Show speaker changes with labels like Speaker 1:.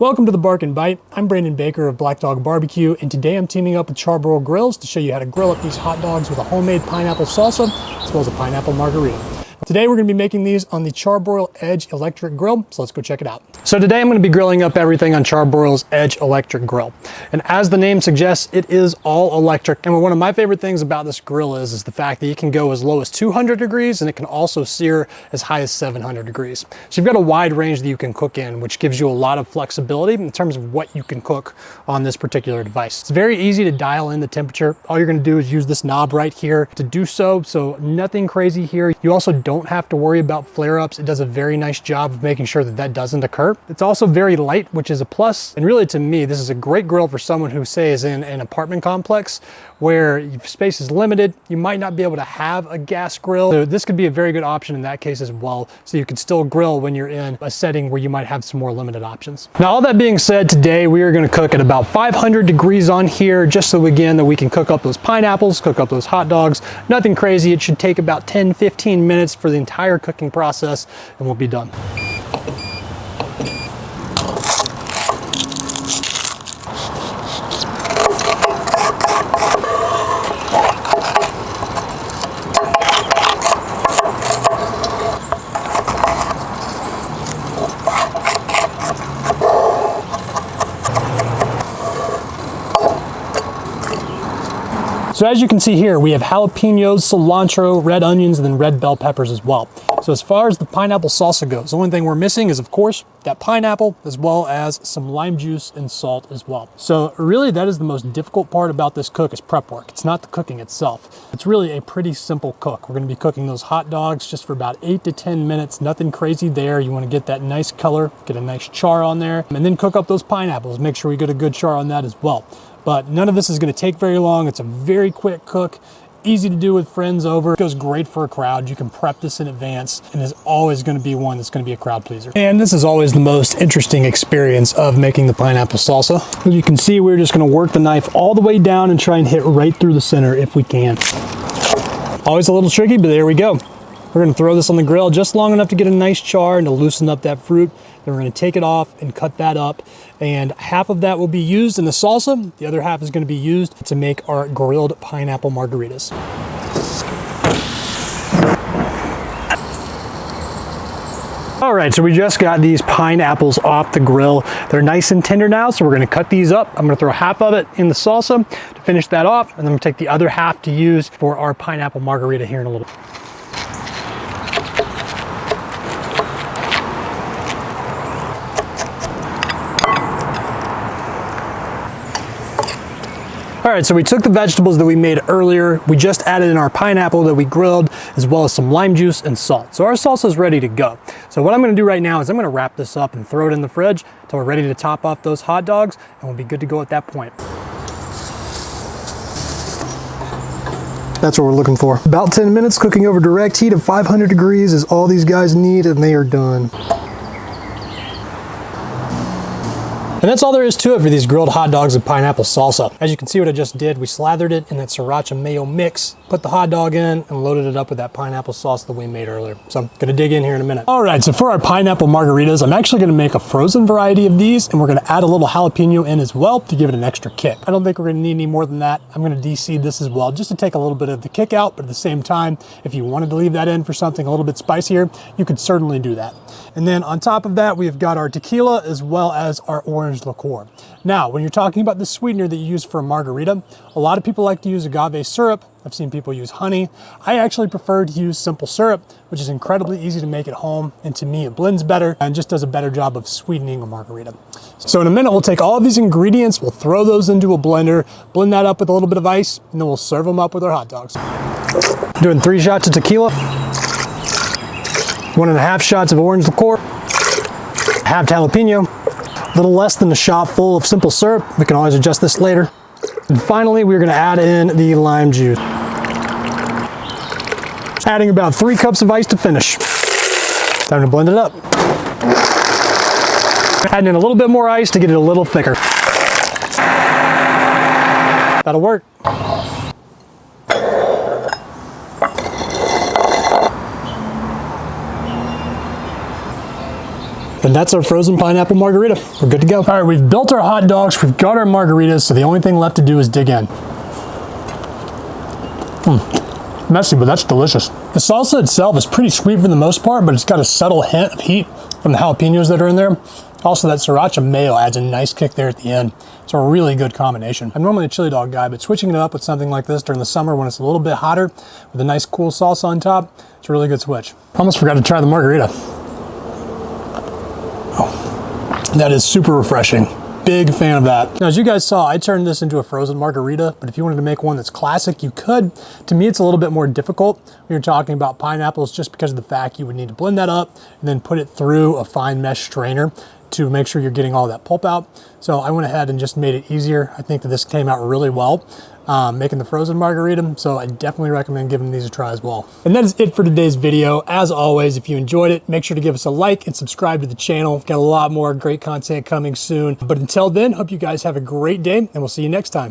Speaker 1: Welcome to the Bark and Bite. I'm Brandon Baker of Black Dog Barbecue, and today I'm teaming up with Charbroil Grills to show you how to grill up these hot dogs with a homemade pineapple salsa, as well as a pineapple margarita. Today we're going to be making these on the Charbroil Edge electric grill, so let's go check it out. So today I'm going to be grilling up everything on Charbroil's Edge electric grill. And as the name suggests, it is all electric. And one of my favorite things about this grill is the fact that you can go as low as 200 degrees and it can also sear as high as 700 degrees. So you've got a wide range that you can cook in, which gives you a lot of flexibility in terms of what you can cook on this particular device. It's very easy to dial in the temperature. All you're going to do is use this knob right here to do so. So nothing crazy here. You also don't have to worry about flare-ups. It does a very nice job of making sure that that doesn't occur. It's also very light, which is a plus. And really, to me, this is a great grill for someone who, say, is in an apartment complex where space is limited. You might not be able to have a gas grill. So this could be a very good option in that case as well. So you can still grill when you're in a setting where you might have some more limited options. Now, all that being said, today we are going to cook at about 500 degrees on here, just so again that we can cook up those pineapples, cook up those hot dogs. Nothing crazy. It should take about 10-15 minutes for the entire cooking process, and we'll be done. So as you can see here, we have jalapenos, cilantro, red onions, and then red bell peppers as well. So as far as the pineapple salsa goes, the only thing we're missing is, of course, that pineapple, as well as some lime juice and salt as well. So really, that is the most difficult part about this cook, is prep work. It's not the cooking itself. It's really a pretty simple cook. We're gonna be cooking those hot dogs just for about 8 to 10 minutes, nothing crazy there. You wanna get that nice color, get a nice char on there, and then cook up those pineapples. Make sure we get a good char on that as well. But none of this is gonna take very long. It's a very quick cook, easy to do with friends over. It goes great for a crowd. You can prep this in advance, and is always gonna be one that's gonna be a crowd pleaser. And this is always the most interesting experience of making the pineapple salsa. As you can see, we're just gonna work the knife all the way down and try and hit right through the center if we can. Always a little tricky, but there we go. We're gonna throw this on the grill just long enough to get a nice char and to loosen up that fruit. Then we're gonna take it off and cut that up. And half of that will be used in the salsa. The other half is gonna be used to make our grilled pineapple margaritas. All right, so we just got these pineapples off the grill. They're nice and tender now, so we're gonna cut these up. I'm gonna throw half of it in the salsa to finish that off, and then I'm gonna take the other half to use for our pineapple margarita here in a little. All right, so we took the vegetables that we made earlier. We just added in our pineapple that we grilled, as well as some lime juice and salt. So our salsa is ready to go. So what I'm gonna do right now is I'm gonna wrap this up and throw it in the fridge until we're ready to top off those hot dogs, and we'll be good to go at that point. That's what we're looking for. About 10 minutes cooking over direct heat of 500 degrees is all these guys need, and they are done. And that's all there is to it for these grilled hot dogs and pineapple salsa. As you can see what I just did, we slathered it in that sriracha mayo mix, put the hot dog in, and loaded it up with that pineapple sauce that we made earlier. So I'm gonna dig in here in a minute. All right, so for our pineapple margaritas, I'm actually gonna make a frozen variety of these, and we're gonna add a little jalapeno in as well to give it an extra kick. I don't think we're gonna need any more than that. I'm gonna deseed this as well, just to take a little bit of the kick out, but at the same time, if you wanted to leave that in for something a little bit spicier, you could certainly do that. And then on top of that, we've got our tequila as well as our orange liqueur. Now, when you're talking about the sweetener that you use for a margarita, a lot of people like to use agave syrup. I've seen people use honey. I actually prefer to use simple syrup, which is incredibly easy to make at home. And to me, it blends better and just does a better job of sweetening a margarita. So in a minute, we'll take all of these ingredients, we'll throw those into a blender, blend that up with a little bit of ice, and then we'll serve them up with our hot dogs. Doing 3 shots of tequila, 1.5 shots of orange liqueur, half jalapeno, a little less than a shot full of simple syrup. We can always adjust this later. And finally, we're gonna add in the lime juice. Adding about 3 cups of ice to finish. Time to blend it up. Adding in a little bit more ice to get it a little thicker. That'll work. And that's our frozen pineapple margarita. We're good to go. All right, we've built our hot dogs, we've got our margaritas, so the only thing left to do is dig in. Messy, but that's delicious. The salsa itself is pretty sweet for the most part, but it's got a subtle hint of heat from the jalapenos that are in there. Also, that sriracha mayo adds a nice kick there at the end. It's a really good combination. I'm normally a chili dog guy, but switching it up with something like this during the summer when it's a little bit hotter with a nice cool salsa on top, it's a really good switch. Almost forgot to try the margarita. Oh, that is super refreshing. Big fan of that. Now, as you guys saw, I turned this into a frozen margarita, but if you wanted to make one that's classic, you could. To me, it's a little bit more difficult when you're talking about pineapples just because of the fact you would need to blend that up and then put it through a fine mesh strainer to make sure you're getting all that pulp out. So I went ahead and just made it easier. I think that this came out really well, making the frozen margarita. So I definitely recommend giving these a try as well. And that is it for today's video. As always, if you enjoyed it, make sure to give us a like and subscribe to the channel. We've got a lot more great content coming soon. But until then, hope you guys have a great day and we'll see you next time.